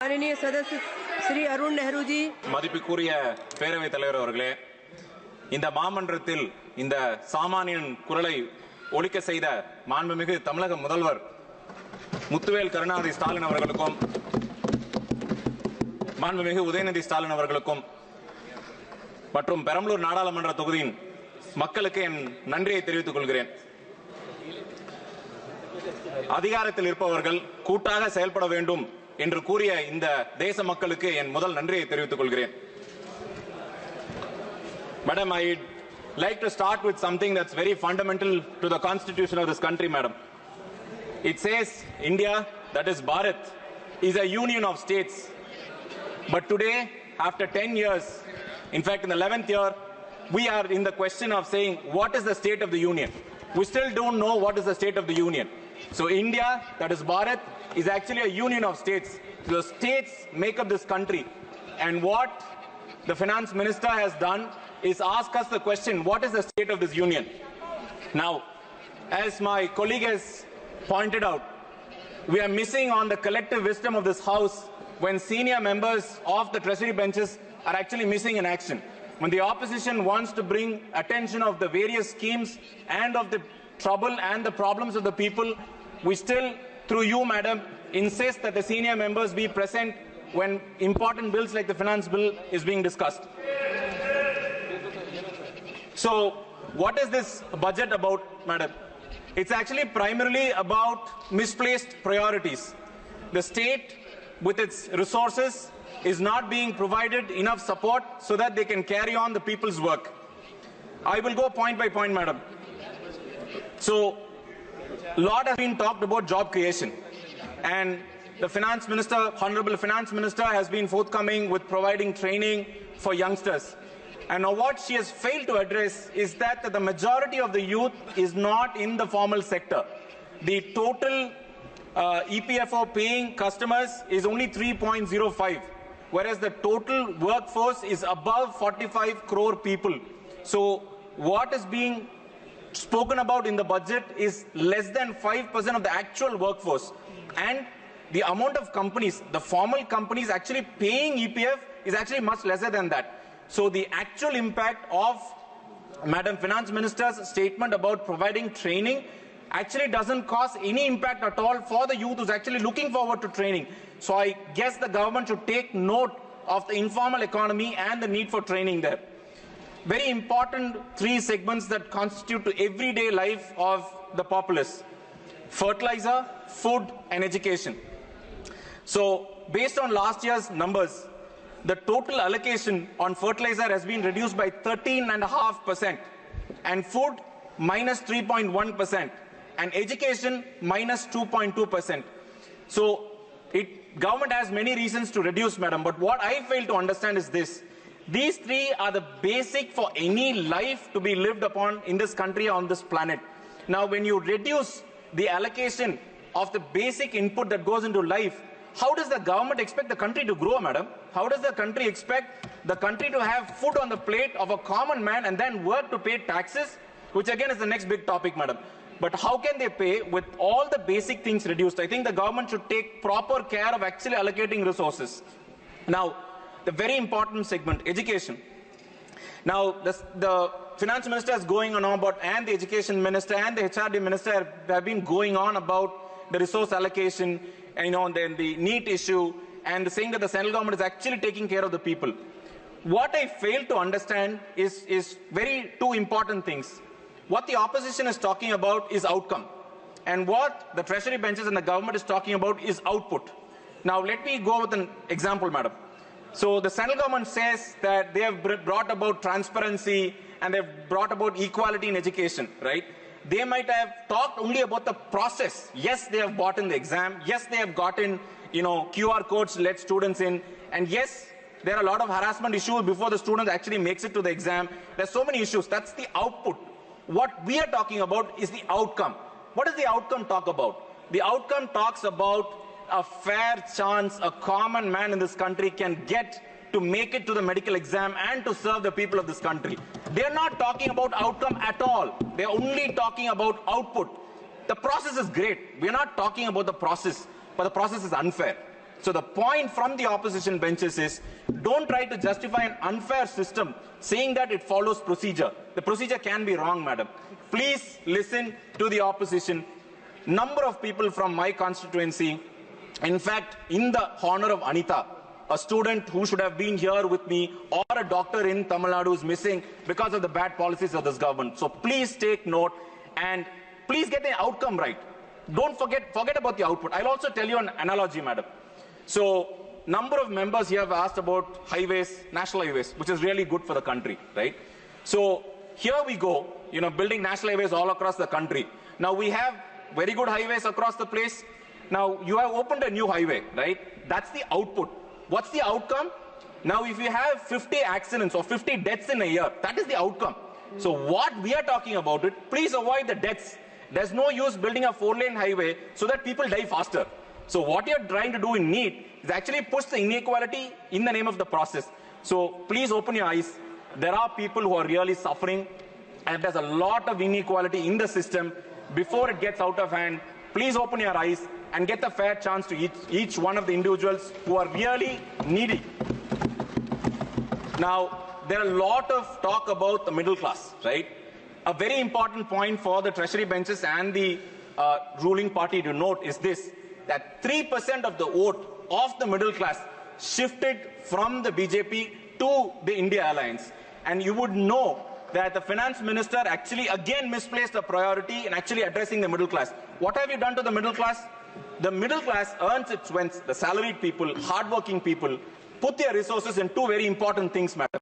माननीय सदस्य श्री अरुण नेहरू जी மதிப்புக்குரிய பேரவைத் தலைவர் அவர்களே, இந்த மாமன்றத்தில் இந்த சாமானியன் குரலை ஒலிக்க செய்த மாண்புமிகு தமிழக முதல்வர் முத்துவேல் கருணாநிதி ஸ்டாலின் அவர்களுக்கும் மாண்புமிகு உதயநிதி ஸ்டாலின் அவர்களுக்கும் மற்றும் பெரம்பலூர் நாடாளுமன்ற தொகுதியின் மக்களுக்கு என் நன்றியை தெரிவித்துக் கொள்கிறேன். அதிகாரத்தில் இருப்பவர்கள் கூட்டாக செயல்பட வேண்டும் என்று கூறிய இந்த தேச மக்களுக்கு என் முதல் நன்றியை தெரிவித்துக் கொள்கிறேன். Madam, I'd like to start with something that's very fundamental to the constitution of this country, madam. It says India, that is Bharat, is a union of states. But today, after 10 years, in fact in the 11th year, we are in the question of saying what is the state of the union. We still don't know what is the state of the union. So India, that is Bharat, is actually a union of states. The states make up this country. And what the finance minister has done is ask us the question, what is the state of this union? Now, as my colleague has pointed out, we are missing on the collective wisdom of this house when senior members of the treasury benches are actually missing in action. When the opposition wants to bring attention of the various schemes and of the trouble and the problems of the people, we still, through you, madam, insist that the senior members be present when important bills like the finance bill is being discussed. So, what is this budget about, madam? It's actually primarily about misplaced priorities. The state, with its resources, is not being provided enough support so that they can carry on the people's work. I will go point by point, madam. So, a lot has been talked about job creation, and the finance minister, honorable finance minister, has been forthcoming with providing training for youngsters. And now what she has failed to address is that the majority of the youth is not in the formal sector. The total EPFO paying customers is only 3.05, whereas the total workforce is above 45 crore people. So what is being spoken about in the budget is less than 5% of the actual workforce. And the amount of companies, the formal companies actually paying EPF is actually much lesser than that. So the actual impact of Madam Finance Minister's statement about providing training actually doesn't cause any impact at all for the youth who's actually looking forward to training. So I guess the government should take note of the informal economy and the need for training there. Very important three segments that constitute to everyday life of the populace: fertilizer, food, and education. So based on last year's numbers, the total allocation on fertilizer has been reduced by 13.5%, and food minus 3.1%, and education minus 2.2%. So government has many reasons to reduce, madam, but what I fail to understand is this. These three are the basic for any life to be lived upon in this country, on this planet. Now, when you reduce the allocation of the basic input that goes into life, how does the government expect the country to grow, madam? How does the country expect the country to have food on the plate of a common man and then work to pay taxes, which again is the next big topic, madam? But how can they pay with all the basic things reduced? I think the government should take proper care of actually allocating resources. Now, the very important segment, education. Now, the finance minister is going on about, and the education minister and the HRD minister have been going on about the resource allocation, and then the NEET issue, and saying that the central government is actually taking care of the people. What I fail to understand is very two important things. What the opposition is talking about is outcome, and what the treasury benches and the government is talking about is output. Now, let me go with an example, madam. So the central government says that they have brought about transparency and they have brought about equality in education, right? They might have talked only about the process. Yes, they have bought in the exam. Yes, they have gotten, QR codes to let students in. And yes, there are a lot of harassment issues before the student actually makes it to the exam. There's so many issues. That's the output. What we are talking about is the outcome. What does the outcome talk about? The outcome talks about a fair chance a common man in this country can get to make it to the medical exam and to serve the people of this country. They are not talking about outcome at all. They are only talking about output. The process is great. We are not talking about the process, but the process is unfair. So the point from the opposition benches is, don't try to justify an unfair system saying that it follows procedure. The procedure can be wrong, madam. Please listen to the opposition. Number of people from my constituency, in fact, in the honor of Anita, a student who should have been here with me, or a doctor in Tamil Nadu is missing because of the bad policies of this government. So please take note and please get the outcome right. Don't forget about the output. I'll also tell you an analogy, madam. So, number of members here have asked about highways, national highways, which is really good for the country, right? So, here we go, building national highways all across the country. Now, we have very good highways across the place. Now, you have opened a new highway, right? That's the output. What's the outcome? Now, if you have 50 accidents or 50 deaths in a year, that is the outcome. So, what we are talking about it, please avoid the deaths. There's no use building a 4-lane highway so that people die faster. So what you're trying to do in NEET is actually push the inequality in the name of the process. So please open your eyes. There are people who are really suffering, and there's a lot of inequality in the system. Before it gets out of hand, please open your eyes and get a fair chance to each one of the individuals who are really needy. Now, there are a lot of talk about the middle class, right? A very important point for the treasury benches and the ruling party to note is this, that 3% of the vote of the middle class shifted from the BJP to the India Alliance. And you would know that the finance minister actually again misplaced a priority in actually addressing the middle class. What have you done to the middle class? The middle class earns its when the salaried people, hardworking people, put their resources in two very important things, madam.